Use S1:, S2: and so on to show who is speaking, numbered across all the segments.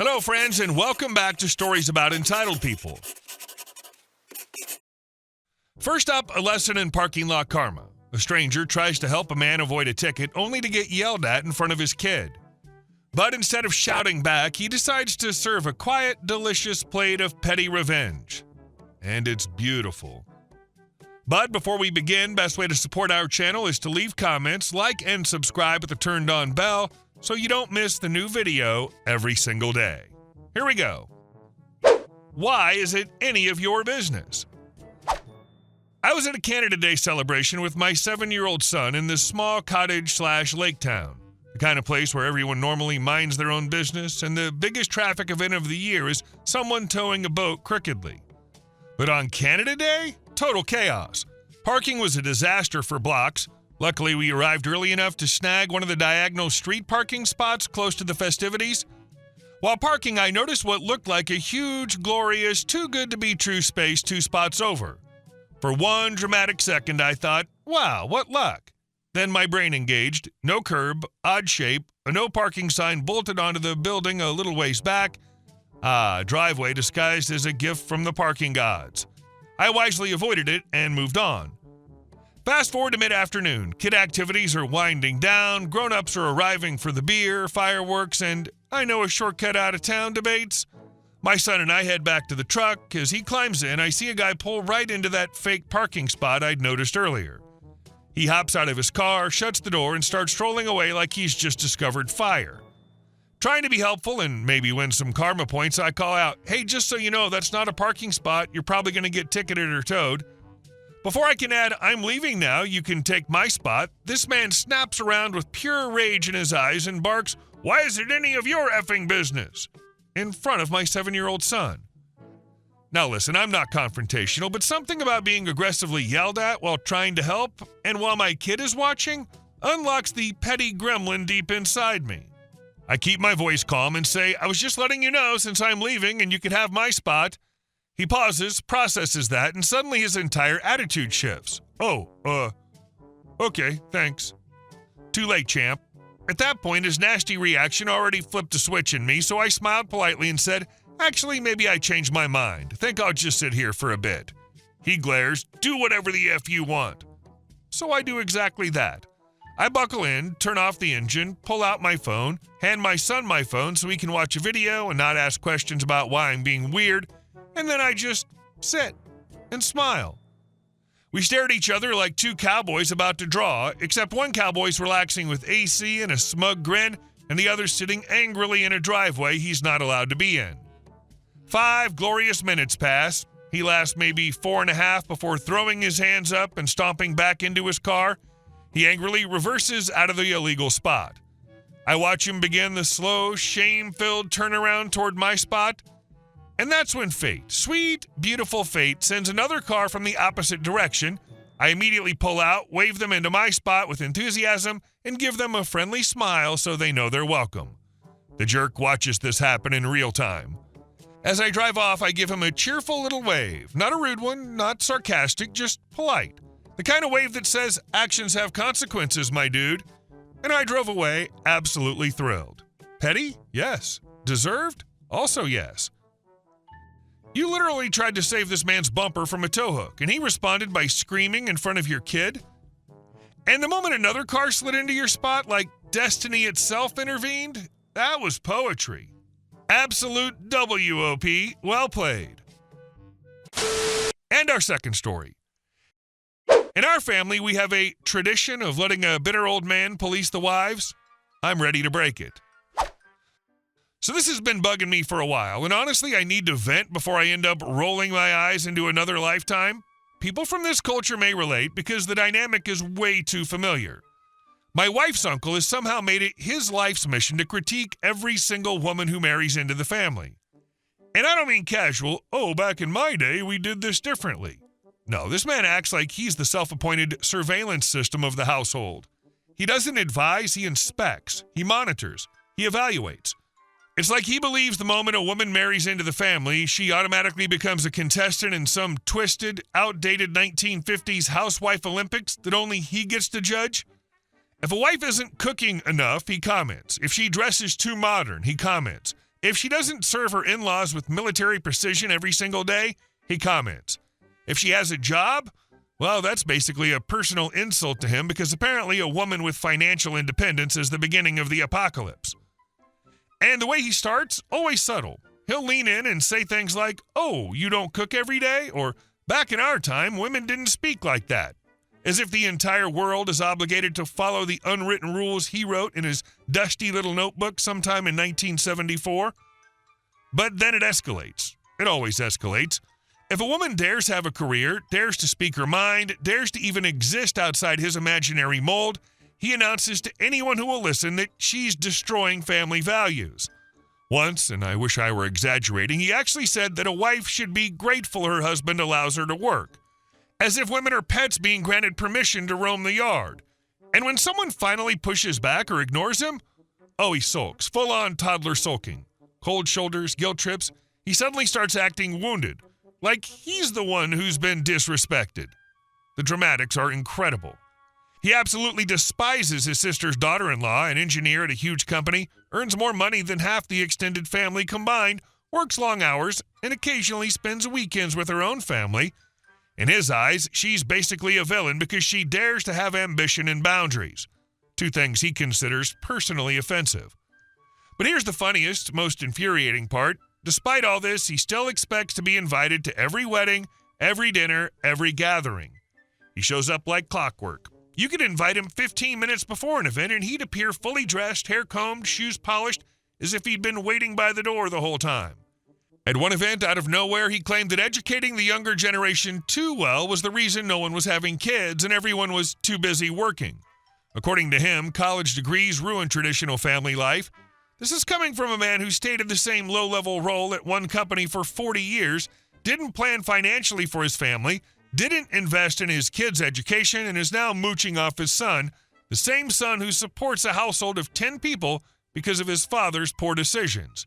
S1: Hello, friends, and welcome back to Stories About Entitled People. First up, a lesson in parking lot karma. A stranger tries to help a man avoid a ticket only to get yelled at in front of his kid. But instead of shouting back, he decides to serve a quiet, delicious plate of petty revenge. And it's beautiful. But before we begin, best way to support our channel is to leave comments, like, and subscribe with the turned-on bell so you don't miss the new video every single day. Here we go. Why is it any of your business? I was at a Canada Day celebration with my 7-year-old son in this small cottage/lake town, the kind of place where everyone normally minds their own business, and the biggest traffic event of the year is someone towing a boat crookedly. But on Canada Day, total chaos. Parking was a disaster for blocks. Luckily, we arrived early enough to snag one of the diagonal street parking spots close to the festivities. While parking, I noticed what looked like a huge, glorious, too-good-to-be-true space 2 spots over. For one dramatic second, I thought, wow, what luck. Then my brain engaged. No curb, odd shape, a no parking sign bolted onto the building a little ways back. Driveway disguised as a gift from the parking gods. I wisely avoided it and moved on. Fast forward to mid-afternoon. Kid activities are winding down, grown-ups are arriving for the beer, fireworks, and I know a shortcut out of town debates. My son and I head back to the truck. As he climbs in, I see a guy pull right into that fake parking spot I'd noticed earlier. He hops out of his car, shuts the door, and starts strolling away like he's just discovered fire. Trying to be helpful and maybe win some karma points, I call out, "Hey, just so you know, that's not a parking spot. You're probably going to get ticketed or towed." Before I can add, "I'm leaving now, you can take my spot," this man snaps around with pure rage in his eyes and barks, "Why is it any of your effing business?" in front of my 7-year-old son. Now listen, I'm not confrontational, but something about being aggressively yelled at while trying to help, and while my kid is watching, unlocks the petty gremlin deep inside me. I keep my voice calm and say, "I was just letting you know since I'm leaving and you could have my spot." He pauses, processes that, and suddenly his entire attitude shifts. Okay, thanks. Too late, champ. At that point, his nasty reaction already flipped a switch in me, so I smiled politely and said, "Actually, maybe I changed my mind. Think I'll just sit here for a bit." He glares, "Do whatever the F you want." So I do exactly that. I buckle in, turn off the engine, pull out my phone, hand my son my phone so he can watch a video and not ask questions about why I'm being weird, and then I just sit and smile. We stare at each other like 2 cowboys about to draw, except one cowboy's relaxing with AC and a smug grin, and the other sitting angrily in a driveway he's not allowed to be in. 5 glorious minutes pass. He lasts maybe 4.5 before throwing his hands up and stomping back into his car. He angrily reverses out of the illegal spot. I watch him begin the slow, shame-filled turnaround toward my spot. And that's when fate, sweet, beautiful fate, sends another car from the opposite direction. I immediately pull out, wave them into my spot with enthusiasm, and give them a friendly smile so they know they're welcome. The jerk watches this happen in real time. As I drive off, I give him a cheerful little wave. Not a rude one, not sarcastic, just polite. The kind of wave that says, "Actions have consequences, my dude." And I drove away absolutely thrilled. Petty? Yes. Deserved? Also yes. You literally tried to save this man's bumper from a tow hook, and he responded by screaming in front of your kid? And the moment another car slid into your spot, like destiny itself intervened, that was poetry. Absolute WOP, well played. And our second story. In our family, we have a tradition of letting a bitter old man police the wives. I'm ready to break it. So this has been bugging me for a while, and honestly, I need to vent before I end up rolling my eyes into another lifetime. People from this culture may relate because the dynamic is way too familiar. My wife's uncle has somehow made it his life's mission to critique every single woman who marries into the family. And I don't mean casual, back in my day, we did this differently. No, this man acts like he's the self-appointed surveillance system of the household. He doesn't advise, he inspects, he monitors, he evaluates. It's like he believes the moment a woman marries into the family, she automatically becomes a contestant in some twisted, outdated 1950s housewife Olympics that only he gets to judge. If a wife isn't cooking enough, he comments. If she dresses too modern, he comments. If she doesn't serve her in-laws with military precision every single day, he comments. If she has a job, well, that's basically a personal insult to him because apparently a woman with financial independence is the beginning of the apocalypse. And the way he starts, always subtle. He'll lean in and say things like, "Oh, you don't cook every day?" Or, "Back in our time, women didn't speak like that." As if the entire world is obligated to follow the unwritten rules he wrote in his dusty little notebook sometime in 1974. But then it escalates. It always escalates. If a woman dares have a career, dares to speak her mind, dares to even exist outside his imaginary mold, he announces to anyone who will listen that she's destroying family values. Once, and I wish I were exaggerating, he actually said that a wife should be grateful her husband allows her to work. As if women are pets being granted permission to roam the yard. And when someone finally pushes back or ignores him, oh, he sulks, full-on toddler sulking. Cold shoulders, guilt trips, he suddenly starts acting wounded, like he's the one who's been disrespected. The dramatics are incredible. He absolutely despises his sister's daughter-in-law, an engineer at a huge company, earns more money than half the extended family combined, works long hours, and occasionally spends weekends with her own family. In his eyes, she's basically a villain because she dares to have ambition and boundaries, two things he considers personally offensive. But here's the funniest, most infuriating part. Despite all this, he still expects to be invited to every wedding, every dinner, every gathering. He shows up like clockwork. You could invite him 15 minutes before an event and he'd appear fully dressed, hair combed, shoes polished, as if he'd been waiting by the door the whole time. At one event, out of nowhere, he claimed that educating the younger generation too well was the reason no one was having kids and everyone was too busy working. According to him, college degrees ruin traditional family life. This is coming from a man who stayed in the same low-level role at one company for 40 years, didn't plan financially for his family, didn't invest in his kids' education, and is now mooching off his son, the same son who supports a household of 10 people because of his father's poor decisions.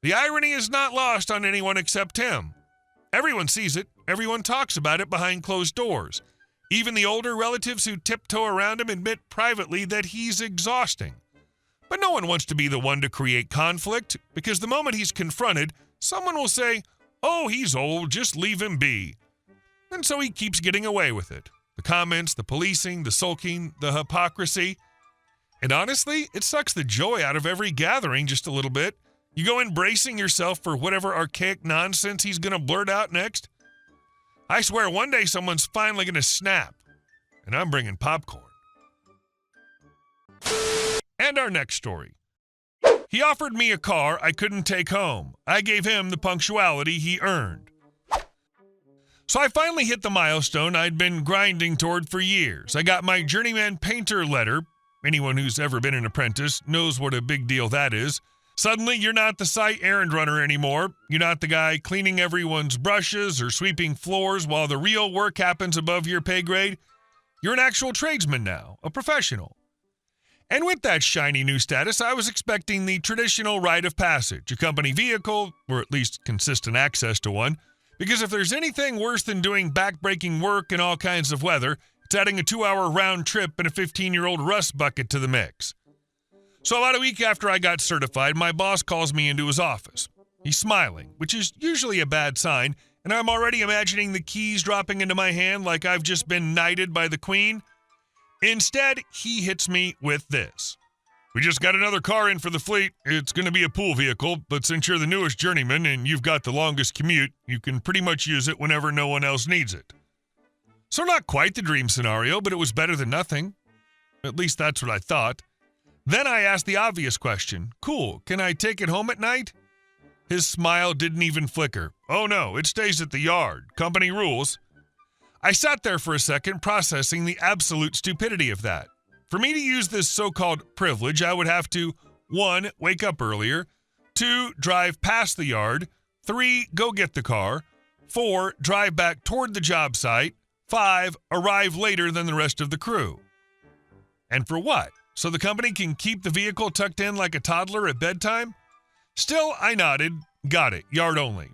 S1: The irony is not lost on anyone except him. Everyone sees it. Everyone talks about it behind closed doors. Even the older relatives who tiptoe around him admit privately that he's exhausting. But no one wants to be the one to create conflict, because the moment he's confronted, someone will say, "Oh, he's old, just leave him be." And so he keeps getting away with it. The comments, the policing, the sulking, the hypocrisy. And honestly, it sucks the joy out of every gathering just a little bit. You go in bracing yourself for whatever archaic nonsense he's going to blurt out next. I swear one day someone's finally going to snap, and I'm bringing popcorn. And our next story. He offered me a car I couldn't take home. I gave him the punctuality he earned. So I finally hit the milestone I'd been grinding toward for years. I got my journeyman painter letter. Anyone who's ever been an apprentice knows what a big deal that is. Suddenly, you're not the site errand runner anymore. You're not the guy cleaning everyone's brushes or sweeping floors while the real work happens above your pay grade. You're an actual tradesman now, a professional. And with that shiny new status, I was expecting the traditional rite of passage, a company vehicle, or at least consistent access to one, because if there's anything worse than doing back-breaking work in all kinds of weather, it's adding a 2-hour round trip and a 15-year-old rust bucket to the mix. So about a week after I got certified, my boss calls me into his office. He's smiling, which is usually a bad sign, and I'm already imagining the keys dropping into my hand like I've just been knighted by the queen. Instead, he hits me with this. "We just got another car in for the fleet. It's going to be a pool vehicle, but since you're the newest journeyman and you've got the longest commute, you can pretty much use it whenever no one else needs it." So not quite the dream scenario, but it was better than nothing. At least that's what I thought. Then I asked the obvious question. "Cool, can I take it home at night?" His smile didn't even flicker. "Oh no, it stays at the yard. Company rules." I sat there for a second, processing the absolute stupidity of that. For me to use this so-called privilege, I would have to 1. Wake up earlier, 2. Drive past the yard, 3. Go get the car, 4. Drive back toward the job site, 5. Arrive later than the rest of the crew. And for what? So the company can keep the vehicle tucked in like a toddler at bedtime? Still, I nodded. Got it. Yard only.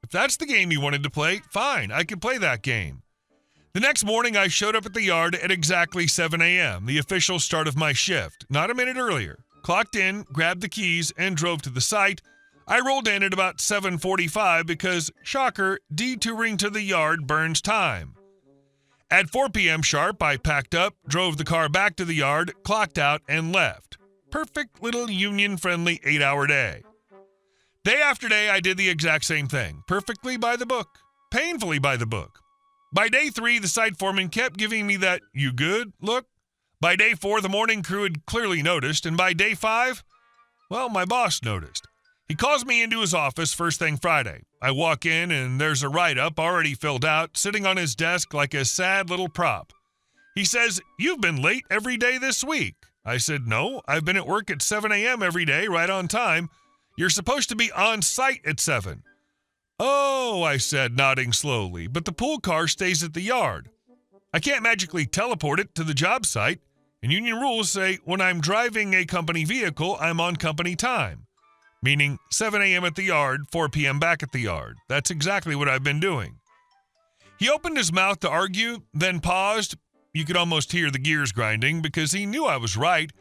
S1: If that's the game you wanted to play, fine. I can play that game. The next morning, I showed up at the yard at exactly 7 a.m., the official start of my shift, not a minute earlier. clocked in, grabbed the keys, and drove to the site. I rolled in at about 7:45 because, shocker, detouring to the yard burns time. At 4 p.m. sharp, I packed up, drove the car back to the yard, clocked out, and left. Perfect little union-friendly 8-hour day. Day after day, I did the exact same thing, perfectly by the book, painfully by the book. By day 3, the site foreman kept giving me that "you good" look. By day 4, the morning crew had clearly noticed, and by day 5, well, my boss noticed. He calls me into his office first thing Friday. I walk in, and there's a write-up already filled out, sitting on his desk like a sad little prop. He says, "You've been late every day this week." I said, "No, I've been at work at 7 a.m. every day, right on time. You're supposed to be on site at 7. "Oh," I said, nodding slowly, "but the pool car stays at the yard. I can't magically teleport it to the job site, and union rules say when I'm driving a company vehicle, I'm on company time. Meaning 7 a.m. at the yard, 4 p.m. back at the yard. That's exactly what I've been doing." He opened his mouth to argue, then paused. You could almost hear the gears grinding because he knew I was right.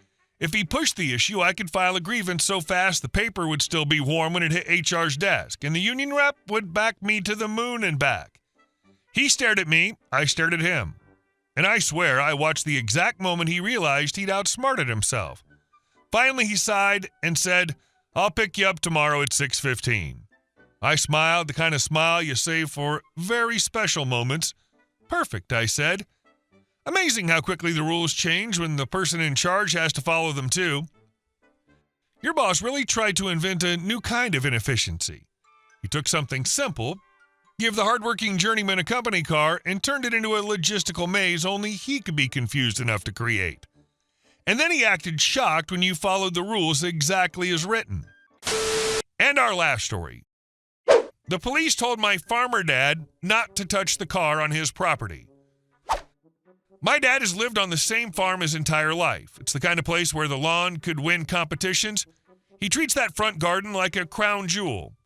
S1: If he pushed the issue, I could file a grievance so fast the paper would still be warm when it hit HR's desk, and the union rep would back me to the moon and back. He stared at me, I stared at him. And I swear I watched the exact moment he realized he'd outsmarted himself. Finally, he sighed and said, "I'll pick you up tomorrow at 6:15. I smiled, the kind of smile you save for very special moments. "Perfect," I said. Amazing how quickly the rules change when the person in charge has to follow them too. Your boss really tried to invent a new kind of inefficiency. He took something simple, give the hardworking journeyman a company car, and turned it into a logistical maze only he could be confused enough to create. And then he acted shocked when you followed the rules exactly as written. And our last story. The police told my farmer dad not to touch the car on his property. My dad has lived on the same farm his entire life. It's the kind of place where the lawn could win competitions. He treats that front garden like a crown jewel.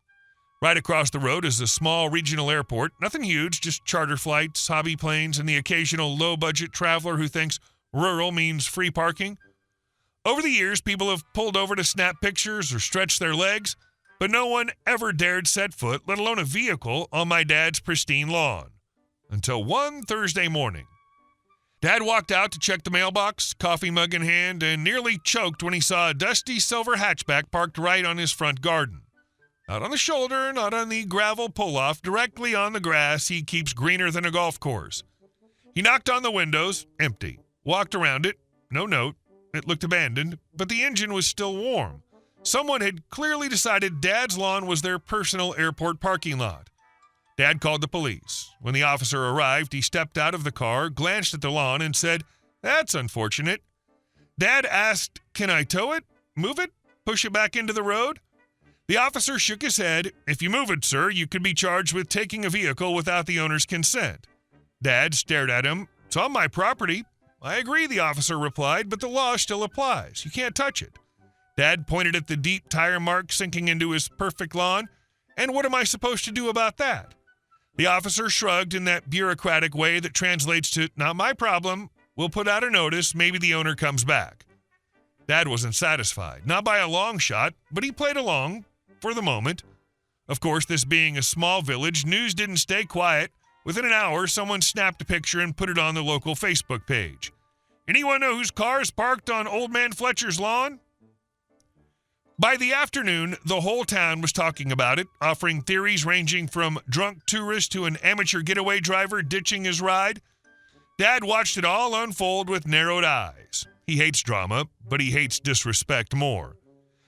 S1: Right across the road is a small regional airport. Nothing huge, just charter flights, hobby planes, and the occasional low-budget traveler who thinks rural means free parking. Over the years, people have pulled over to snap pictures or stretch their legs, but no one ever dared set foot, let alone a vehicle, on my dad's pristine lawn. Until one Thursday morning. Dad walked out to check the mailbox, coffee mug in hand, and nearly choked when he saw a dusty silver hatchback parked right on his front garden. Not on the shoulder, not on the gravel pull-off, directly on the grass he keeps greener than a golf course. He knocked on the windows, empty. Walked around it, no note. It looked abandoned, but the engine was still warm. Someone had clearly decided Dad's lawn was their personal airport parking lot. Dad called the police. When the officer arrived, he stepped out of the car, glanced at the lawn, and said, "That's unfortunate." Dad asked, "Can I tow it? Move it? Push it back into the road?" The officer shook his head. "If you move it, sir, you could be charged with taking a vehicle without the owner's consent." Dad stared at him. "It's on my property." "I agree," the officer replied, "but the law still applies. You can't touch it." Dad pointed at the deep tire mark sinking into his perfect lawn. "And what am I supposed to do about that?" The officer shrugged in that bureaucratic way that translates to, "Not my problem. We'll put out a notice. Maybe the owner comes back." Dad wasn't satisfied. Not by a long shot, but he played along for the moment. Of course, this being a small village, news didn't stay quiet. Within an hour, someone snapped a picture and put it on the local Facebook page. "Anyone know whose car is parked on Old Man Fletcher's lawn?" By the afternoon, the whole town was talking about it, offering theories ranging from drunk tourist to an amateur getaway driver ditching his ride. Dad watched it all unfold with narrowed eyes. He hates drama, but he hates disrespect more.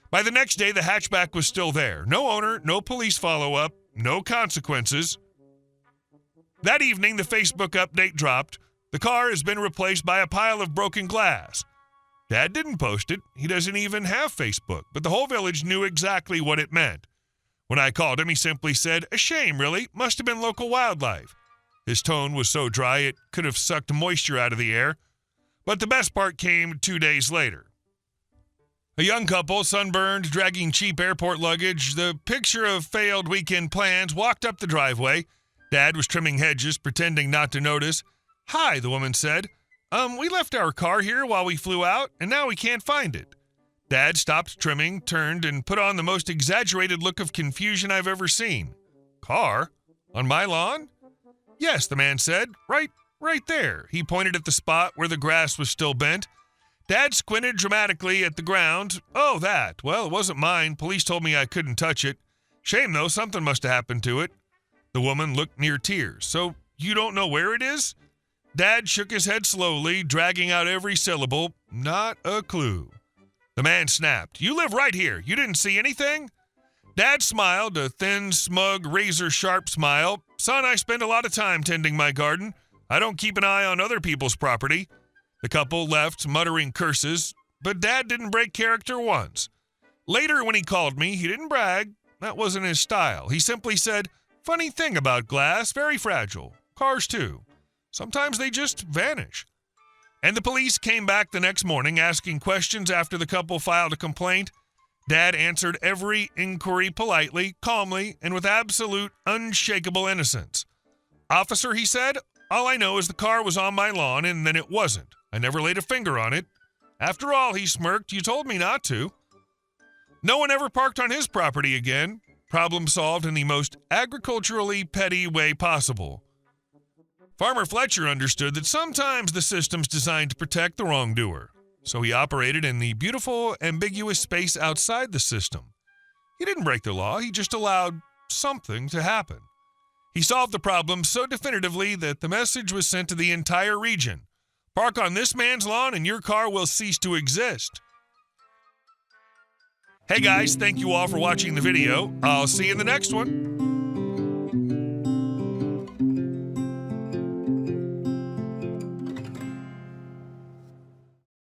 S1: By the next day, the hatchback was still there. No owner, no police follow-up, no consequences. That evening, the Facebook update dropped. The car has been replaced by a pile of broken glass. Dad didn't post it. He doesn't even have Facebook, but the whole village knew exactly what it meant. When I called him, he simply said, "A shame, really. Must have been local wildlife." His tone was so dry it could have sucked moisture out of the air. But the best part came 2 days later. A young couple, sunburned, dragging cheap airport luggage, the picture of failed weekend plans, walked up the driveway. Dad was trimming hedges, pretending not to notice. "Hi," the woman said. We left our car here while we flew out, and now we can't find it." Dad stopped trimming, turned, and put on the most exaggerated look of confusion I've ever seen. Car? On my lawn? Yes, the man said. Right there. He pointed at the spot where the grass was still bent. Dad squinted dramatically at the ground. Oh, that. Well, it wasn't mine. Police told me I couldn't touch it. Shame, though. Something must have happened to it. The woman looked near tears. So you don't know where it is? Dad shook his head slowly, dragging out every syllable. Not a clue. The man snapped. You live right here. You didn't see anything? Dad smiled, a thin, smug, razor-sharp smile. Son, I spend a lot of time tending my garden. I don't keep an eye on other people's property. The couple left, muttering curses, but Dad didn't break character once. Later, when he called me, he didn't brag. That wasn't his style. He simply said, funny thing about glass, very fragile. Cars, too. Sometimes they just vanish. And the police came back the next morning asking questions after the couple filed a complaint. Dad answered every inquiry politely, calmly, and with absolute, unshakable innocence. Officer, he said, all I know is the car was on my lawn and then it wasn't. I never laid a finger on it. After all, he smirked, you told me not to. No one ever parked on his property again. Problem solved in the most agriculturally petty way possible. Farmer Fletcher understood that sometimes the system's designed to protect the wrongdoer, so he operated in the beautiful, ambiguous space outside the system. He didn't break the law, he just allowed something to happen. He solved the problem so definitively that the message was sent to the entire region. Park on this man's lawn and your car will cease to exist. Hey guys, thank you all for watching the video. I'll see you in the next one.